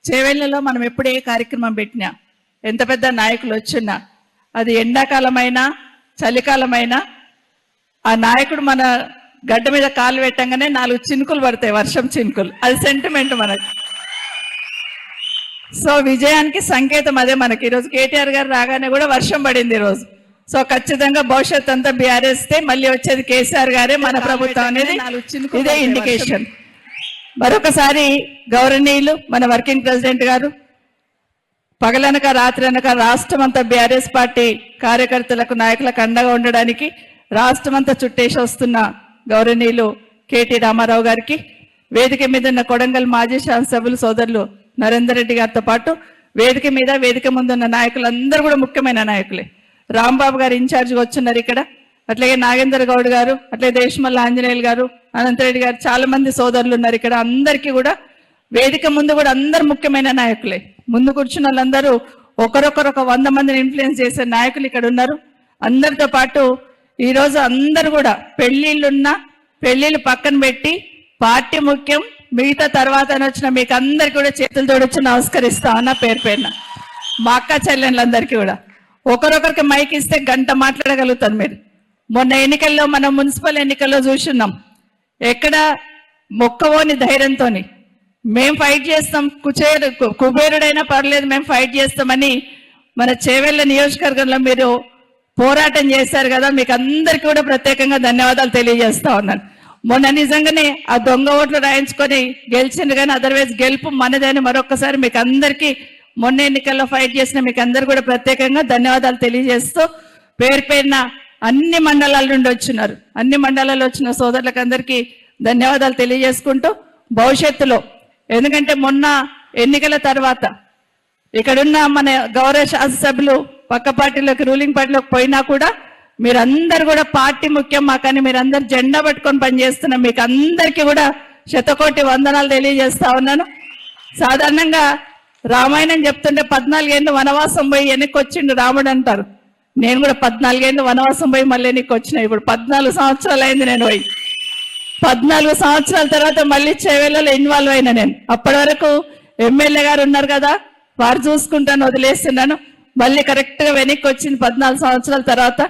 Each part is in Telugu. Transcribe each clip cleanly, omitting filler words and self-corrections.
చేవెళ్లలో మనం ఎప్పుడు ఏ కార్యక్రమం పెట్టినా ఎంత పెద్ద నాయకులు వచ్చినా అది ఎండాకాలమైనా చలికాలమైనా ఆ నాయకుడు మన గడ్డ మీద కాలు పెట్టంగానే 4 చినుకులు పడతాయి, వర్షం చినుకులు. అది సెంటిమెంట్ మనకి. సో విజయానికి సంకేతం అదే. మనకి ఈరోజు కేటీఆర్ గారు రాగానే కూడా వర్షం పడింది ఈరోజు. సో ఖచ్చితంగా భవిష్యత్ అంతా బీఆర్ఎస్ మళ్ళీ వచ్చేది కేసీఆర్ గారే మన ప్రభుత్వం అనేది ఇదే ఇండికేషన్. మరొకసారి గౌరవనీయులు మన వర్కింగ్ ప్రెసిడెంట్ గారు పగలనక రాత్రి అనక రాష్ట్రం అంతా బీఆర్ఎస్ పార్టీ కార్యకర్తలకు నాయకులకు అండగా ఉండడానికి రాష్ట్రం అంతా చుట్టేసి వస్తున్న గౌరవనీయులు కేటీ రామారావు గారికి, వేదిక మీద ఉన్న కొడంగల్ మాజీ శాసనసభ్యులు సోదరులు నరేందర్ రెడ్డి గారితో పాటు వేదిక ముందున్న నాయకులందరూ కూడా ముఖ్యమైన నాయకులే. రాంబాబు గారు ఇన్ఛార్జ్గా వచ్చున్నారు ఇక్కడ, అట్లాగే నాగేందర్ గౌడ్ గారు, అట్లాగే దేశమల్ల ఆంజనేయులు గారు, అనంతరెడ్డి గారు, చాలా మంది సోదరులు ఉన్నారు ఇక్కడ. అందరికీ కూడా వేదిక ముందు కూడా అందరు ముఖ్యమైన నాయకులే. ముందు కూర్చున్న వాళ్ళందరూ ఒకరొకరు 100 మందిని ఇన్ఫ్లుయెన్స్ చేసే నాయకులు ఇక్కడ ఉన్నారు. అందరితో పాటు ఈరోజు అందరు కూడా పెళ్లిళ్ళు పక్కన పెట్టి పార్టీ ముఖ్యం, మిగతా తర్వాత వచ్చిన మీకు అందరికి కూడా చేతులు తోడొచ్చి నమస్కరిస్తా ఉన్నా పేరు పేరున. మా అక్క చెల్లెళ్ళందరికీ కూడా ఒకరొకరికి మైక్ ఇస్తే గంట మాట్లాడగలుగుతారు మీరు. మొన్న ఎన్నికల్లో మనం మున్సిపల్ ఎన్నికల్లో చూస్తున్నాం, ఎక్కడ మొక్కవోని ధైర్యంతో మేము ఫైట్ చేస్తాం, కుబేరుడైనా పర్లేదు మేము ఫైట్ చేస్తామని మన చేవెళ్ళ నియోజకవర్గంలో మీరు పోరాటం చేశారు కదా. మీకు అందరికీ కూడా ప్రత్యేకంగా ధన్యవాదాలు తెలియజేస్తా ఉన్నాను. మొన్న నిజంగానే ఆ దొంగ ఓట్లు రాయించుకొని గెలిచింది, కానీ అదర్వైజ్ గెలుపు మనదని మరొకసారి మీకు అందరికీ మొన్న ఎన్నికల్లో ఫైట్ చేసిన మీకు అందరు కూడా ప్రత్యేకంగా ధన్యవాదాలు తెలియజేస్తూ పేరు పేరున అన్ని మండలాల నుండి వచ్చినారు, అన్ని మండలాల్లో వచ్చిన సోదరులకు అందరికీ ధన్యవాదాలు తెలియజేసుకుంటూ భవిష్యత్తులో, ఎందుకంటే మొన్న ఎన్నికల తర్వాత ఇక్కడున్న మన గౌరవ శాసనసభ్యులు పక్క పార్టీలోకి రూలింగ్ పార్టీలోకి పోయినా కూడా మీరందరూ కూడా పార్టీ ముఖ్యం మాకని మీరందరూ జెండా పట్టుకొని పనిచేస్తున్నాం. మీకు అందరికీ కూడా శతకోటి వందనాలు తెలియజేస్తా ఉన్నాను. సాధారణంగా రామాయణం చెప్తుంటే 14 ఏళ్ళు వనవాసం పోయి వెనక్కి వచ్చిండు రాముడు అంటారు. నేను కూడా 14 ఏళ్ళు వనవాసం పోయి మళ్ళీ వెనక్కి వచ్చిన. ఇప్పుడు 14 సంవత్సరాలు అయింది నేను పోయి. 14 సంవత్సరాల తర్వాత మళ్ళీ చేవెళ్ళలో ఇన్వాల్వ్ అయినా నేను. అప్పటి వరకు ఎమ్మెల్యే గారు ఉన్నారు కదా, వారు చూసుకుంటాను వదిలేస్తున్నాను. మళ్ళీ కరెక్ట్గా వెనక్కి వచ్చింది 14 సంవత్సరాల తర్వాత.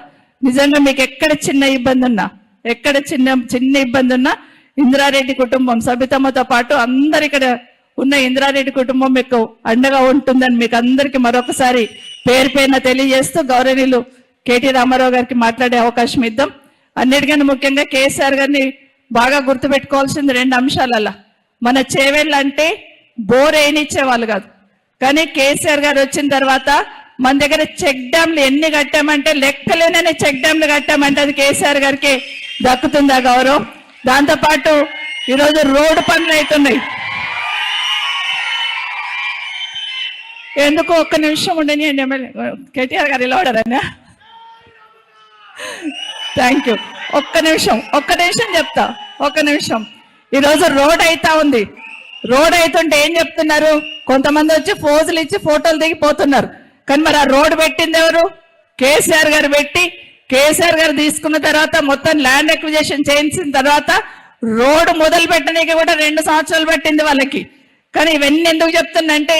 నిజంగా మీకు ఎక్కడ చిన్న ఇబ్బంది ఉన్నా ఇంద్రారెడ్డి కుటుంబం సబితమ్మతో పాటు అందరు ఇక్కడ ఉన్న ఇంద్రారెడ్డి కుటుంబం మీకు అండగా ఉంటుందని మీకు అందరికీ మరొకసారి పేరు పేరున తెలియజేస్తూ గౌరవనీయులు కేటీ రామారావు గారికి మాట్లాడే అవకాశం ఇద్దాం. అన్నిటికన్నా ముఖ్యంగా కేసీఆర్ గారిని బాగా గుర్తుపెట్టుకోవాల్సింది 2 అంశాలల్లా. మన చేవెళ్ళ అంటే బోర్ వేయనిచ్చేవాళ్ళు కాదు, కానీ కేసీఆర్ గారు వచ్చిన తర్వాత మన దగ్గర చెక్ డ్యాంలు ఎన్ని కట్టామంటే లెక్కలేనని చెక్ డ్యాంలు కట్టామంటే అది కేసీఆర్ గారికి దక్కుతుంది ఆ గౌరవం. దాంతోపాటు ఈరోజు రోడ్డు పనులు అవుతున్నాయి. ఎందుకు ఒక్క నిమిషం ఉండని ఎమ్మెల్యే కేటీఆర్ గారు ఇలా ఉండరన్నా. Thank you. ఒక్క నిమిషం చెప్తా. ఈరోజు రోడ్ అవుతా ఉంది. రోడ్ అవుతుంటే ఏం చెప్తున్నారు, కొంతమంది వచ్చి ఫోజులు ఇచ్చి ఫోటోలు దిగిపోతున్నారు. కానీ మరి ఆ రోడ్ పెట్టింది ఎవరు? కేసీఆర్ గారు పెట్టి, కేసీఆర్ గారు తీసుకున్న తర్వాత మొత్తం ల్యాండ్ అక్విజిషన్ చేయించిన తర్వాత రోడ్డు మొదలు పెట్టడానికి కూడా 2 సంవత్సరాలు పట్టింది వాళ్ళకి. కానీ ఇవన్నీ ఎందుకు చెప్తున్నంటే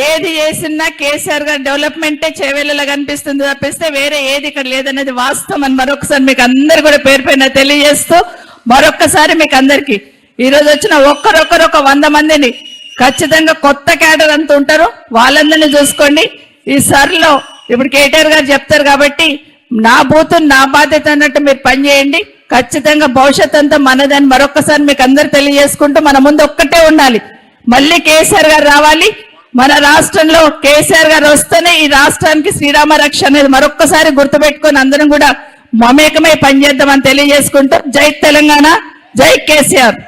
ఏది చేసినా కేసీఆర్ గారు డెవలప్మెంటే చేవెళ్ళలో కనిపిస్తుంది తప్పిస్తే వేరే ఏది ఇక్కడ లేదనేది వాస్తవం అని మరొకసారి మీకు అందరు కూడా పేరు పైన తెలియజేస్తూ మరొక్కసారి మీకు అందరికీ ఈరోజు వచ్చిన ఒక్కరొకరు 100 మందిని ఖచ్చితంగా కొత్త క్యాడర్ అంతా ఉంటారు, వాళ్ళందరినీ చూసుకోండి. ఈ సర్లో ఇప్పుడు కేటీఆర్ గారు చెప్తారు కాబట్టి నా బూతు నా బాధ్యత అన్నట్టు మీరు పనిచేయండి. ఖచ్చితంగా భవిష్యత్ అంతా మనదని మరొకసారి మీకు అందరు తెలియజేసుకుంటూ మన ముందు ఒక్కటే ఉండాలి, మళ్ళీ కేసీఆర్ గారు రావాలి. మన రాష్ట్రంలో కేసీఆర్ గారు వస్తేనే ఈ రాష్ట్రానికి శ్రీరామ రక్ష అనేది మరొక్కసారి గుర్తుపెట్టుకొని అందరం కూడా మమేకమై పనిచేద్దామని తెలియజేసుకుంటూ జై తెలంగాణ, జై కేసీఆర్.